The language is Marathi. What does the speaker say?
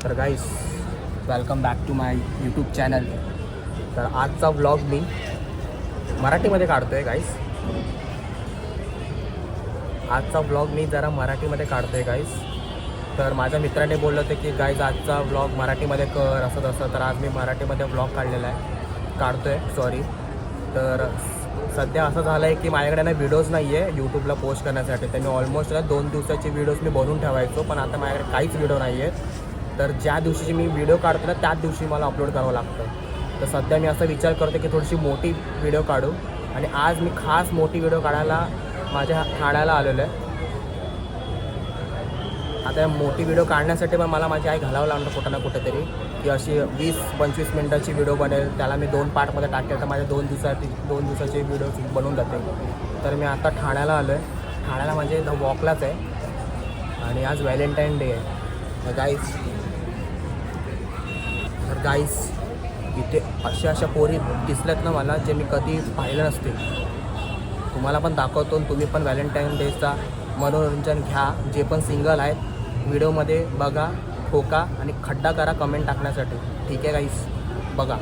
तर guys welcome back to my YouTube channel. तर आजचा व्लॉग मी मराठीमध्ये काढतो आहे गाईस. आजचा व्लॉग मी जरा मराठीमध्ये काढतो आहे गाईस. तर माझ्या मित्राने बोललं होतं की गाईज आजचा व्लॉग मराठीमध्ये कर असं तसं. तर आज मी मराठीमध्ये व्लॉग काढतो आहे सॉरी. तर सध्या असं झालं आहे की माझ्याकडे ना व्हिडिओज नाही आहे यूट्यूबला पोस्ट करण्यासाठी. तर मी ऑलमोस्ट 2 दिवसाचे व्हिडिओज मी बनवून ठेवायचो, पण आता माझ्याकडे काहीच व्हिडिओ नाही आहेत. तर ज्या दिवशी मी व्हिडिओ काढतो ना त्याच दिवशी मला अपलोड करावं लागतं. तर सध्या मी असा विचार करतो की थोडीशी मोठी व्हिडिओ काढू. आणि आज मी खास मोठी व्हिडिओ काढायला माझ्या ठाण्याला आलेलो आहे. आता मोठी व्हिडिओ काढण्यासाठी पण मला माझी आई घालावं लागणार कुठं ना कुठेतरी, की अशी 20-25 मिनटाची व्हिडिओ बनेल. त्याला मी 2 पार्टमध्ये टाकेल तर माझ्या 2 दिवसाचे व्हिडिओ बनवून जाते. तर मी आता ठाण्याला आलो आहे. ठाण्याला म्हणजे द वॉकलाच आहे आणि आज व्हॅलेंटाईन डे आहे. तर गाईस इथे अशा पोरी दिसल्यात ना मला, जे मी कधी पाहिलं नसतील. तुम्हाला पण दाखवतो. तुम्ही पण व्हॅलेंटाईन डेचा मनोरंजन घ्या. जे पण सिंगल आहेत व्हिडिओमध्ये बघा, ठोका आणि खड्डा करा कमेंट टाकण्यासाठी. ठीक आहे गाईस, बघा.